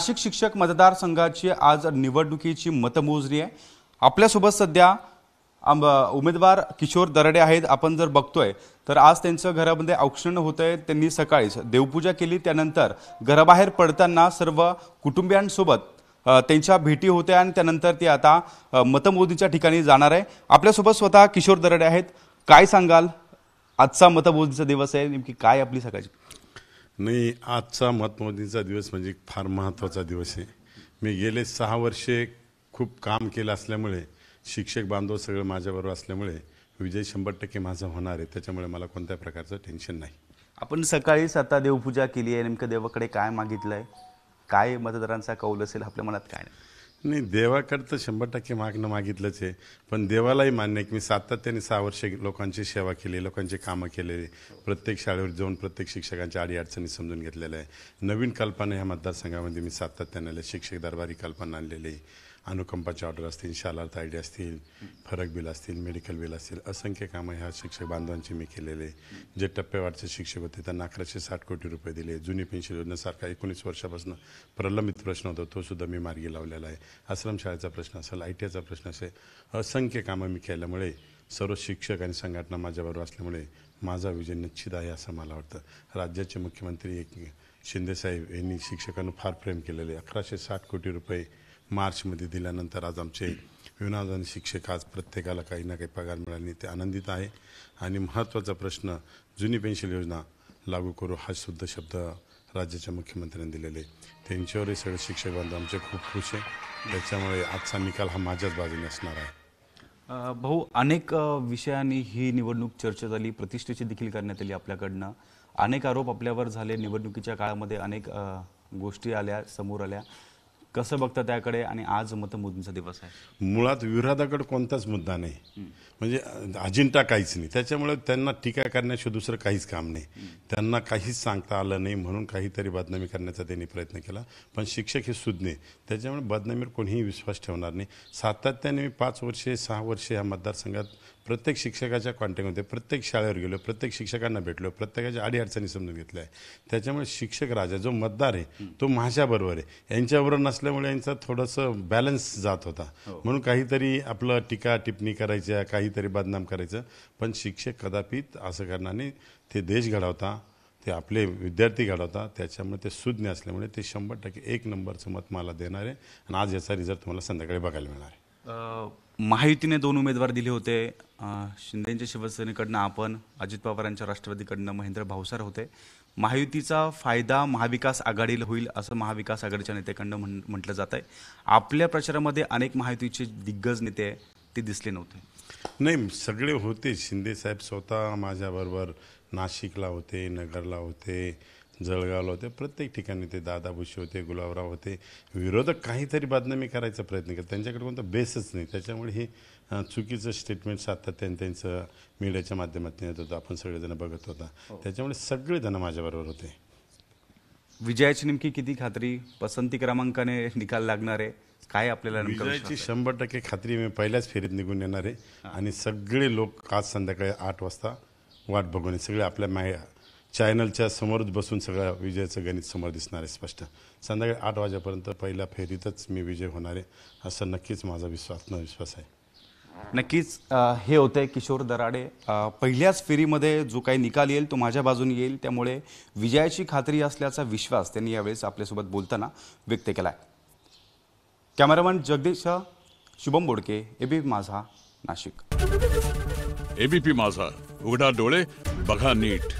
नाशिक शिक्षक मतदारसंघाची आज निवडणुकीची मतमोजणी आहे। आपल्यासोबत सध्या उमेदवार किशोर दराडे आहेत। आपण जर बघतोय तर आज त्यांच्या घरामध्ये औक्षण होतंय। त्यांनी सकाळीच देवपूजा केली, त्यानंतर घराबाहेर पडताना सर्व कुटुंबियांसोबत त्यांच्या भेटी होत्या आणि त्यानंतर ते आता मतमोजणीच्या ठिकाणी जाणार आहे। आपल्यासोबत स्वतः किशोर दराडे आहेत। काय सांगाल, आजचा मतमोजणीचा दिवस आहे, नेमकी काय आपली सकाळची? नाही, आजचा मतमोजणीचा दिवस म्हणजे फार महत्त्वाचा दिवस आहे। मी गेले 6 वर्षे खूप काम केलं असल्यामुळे, शिक्षक बांधव सगळं माझ्याबरोबर असल्यामुळे विजय 100% माझा होणार आहे। त्याच्यामुळे मला कोणत्या प्रकारचं टेन्शन नाही। आपण सकाळीच आता देवपूजा केली आहे, नेमकं देवाकडे काय मागितलंय, काय मतदारांचा कौल असेल आपल्या मनात काय? नाही, देवाकडे तर 100% मागितलंच आहे, पण देवालाही मान्य आहे की मी सातत्याने 6 वर्षे लोकांची सेवा केली, लोकांची कामं केलेली, प्रत्येक शाळेवर जाऊन प्रत्येक शिक्षकांच्या अडीअडचणी समजून घेतलेल्या आहे। नवीन कल्पना ह्या मतदारसंघामध्ये मी सातत्याने शिक्षक दरबारी कल्पना आणलेली आहे। अनुकंपाचे ऑर्डर असतील, शालार्थ आयडी असतील, फरक बिल असतील, मेडिकल बिल असतील, असंख्य कामं ह्या शिक्षक बांधवांची मी केलेले। जे टप्पेवारचे शिक्षक होते त्यांना 1160 कोटी रुपये दिले। जुनी पेन्शन योजनेसारखा 19 वर्षापासून प्रलंबित प्रश्न होता, तो सुद्धा मी मार्गी लावलेला आहे। आश्रमशाळेचा प्रश्न असेल, ITIचा प्रश्न असेल, असंख्य कामं मी केल्यामुळे सर्व शिक्षक आणि संघटना माझ्याबरोबर असल्यामुळे माझा विजय निश्चित आहे असं मला वाटतं। राज्याचे मुख्यमंत्री शिंदेसाहेब यांनी शिक्षकांना फार प्रेम केलेले। 1160 कोटी रुपये मार्चमध्ये दिल्यानंतर आज आमचे विनादानी शिक्षक आज प्रत्येकाला काही ना काही पगार मिळाली, ते आनंदित आहे। आणि महत्त्वाचा प्रश्न जुनी पेन्शन योजना लागू करू हा शुद्ध शब्द राज्याच्या मुख्यमंत्र्यांनी दिलेले, त्यांच्यावरही सगळे शिक्षक बांधव आमचे खूप खुश आहे। त्याच्यामुळे आजचा निकाल हा माझ्याच बाजूने असणार आहे। भाऊ, अनेक विषयांनी ही निवडणूक चर्चा झाली, प्रतिष्ठेची देखील करण्यात आली आपल्याकडनं। अनेक आरोप आपल्यावर झाले, निवडणुकीच्या काळामध्ये अनेक गोष्टी आल्या समोर आल्या। कसं बघता त्याकडे? आणि आज मतमोजणीचा दिवस आहे। मुळात विरोधाकडे कोणताच मुद्दा नाही, म्हणजे अजिंठा काहीच नाही। त्याच्यामुळे त्यांना टीका करण्याशिवाय दुसरं काहीच काम नाही। त्यांना काहीच सांगता आलं नाही म्हणून काहीतरी बदनामी करण्याचा त्यांनी प्रयत्न केला, पण शिक्षक हे सुज्ञ, त्याच्यामुळे बदनामीवर कोणीही विश्वास ठेवणार नाही। सातत्याने मी 5 वर्षे 6 वर्षे या मतदारसंघात प्रत्येक शिक्षकाच्या कॉन्टॅक्टमध्ये, प्रत्येक शाळेवर गेलो, प्रत्येक शिक्षकांना भेटलो, प्रत्येकाच्या अडीअडचणी समजून घेतल्या आहे। त्याच्यामुळे शिक्षक राजा जो मतदार आहे तो माझ्याबरोबर आहे। यांच्याबरोबर नसल्यामुळे यांचा थोडंसं बॅलन्स जात होता, म्हणून काहीतरी आपलं टीका टिप्पणी करायच्या, काहीतरी बदनाम करायचं, पण शिक्षक कदापि असं करणार नाही। ते देश घडवता, ते आपले विद्यार्थी घडवता, त्याच्यामुळे ते सुज्ञ असल्यामुळे ते 100% 1 नंबरचं मत मला देणार आहे। आणि आज याचा रिझल्ट तुम्हाला संध्याकाळी बघायला मिळणार आहे। महायुतीने 2 उमेदवार दिले होते, शिंदेच्या शिवसेनेकडनं आपण, अजित पवारांच्या राष्ट्रवादीकडनं महेंद्र भावसार होते। महायुतीचा फायदा महाविकास आघाडीला होईल असं महाविकास आघाडीच्या नेत्याकडनं म्हटलं जात आहे। आपल्या प्रचारामध्ये अनेक महायुतीचे दिग्गज नेते ते दिसले नव्हते। नाही, सगळे होते। शिंदे साहेब स्वतः माझ्याबरोबर नाशिकला होते, नगरला होते, जळगावला होते, प्रत्येक ठिकाणी ते दादा भुसे होते, गुलाबराव होते। विरोधक काहीतरी बदनामी करायचा प्रयत्न करतात, त्यांच्याकडे कोणता बेसच नाही। त्याच्यामुळे हे चुकीचं स्टेटमेंट सातत्याने त्यांचं मीडियाच्या माध्यमातून येत होतं, आपण सगळेजण बघत होता। त्याच्यामुळे सगळेजण माझ्याबरोबर होते। विजयाची नेमकी किती खात्री? पसंती क्रमांकाने निकाल लागणार आहे काय आपल्याला? विजयाची 100% खात्री मी पहिल्याच फेरीत निघून येणार आहे। आणि सगळे लोक आज संध्याकाळी 8 वाजता वाट बघून सगळे आपल्या चॅनलच्या समोरच बसून सगळं विजयाचं गणित समोर दिसणार आहे स्पष्ट। संध्याकाळी 8 वाजेपर्यंत पहिल्या फेरीतच मी विजय होणार आहे असं नक्कीच माझा आत्मविश्वास आहे। नक्कीच हे होते किशोर दराडे। पहिल्याच फेरीमध्ये जो काही निकाल येईल तो माझ्या बाजूने येईल, त्यामुळे विजयाची खात्री असल्याचा विश्वास त्यांनी यावेळेस आपल्यासोबत बोलताना व्यक्त केला आहे। कॅमेरामन जगदीश शुभम बोडके, ABP माझा, नाशिक। ABP माझा, उघडा डोळे बघा नीट।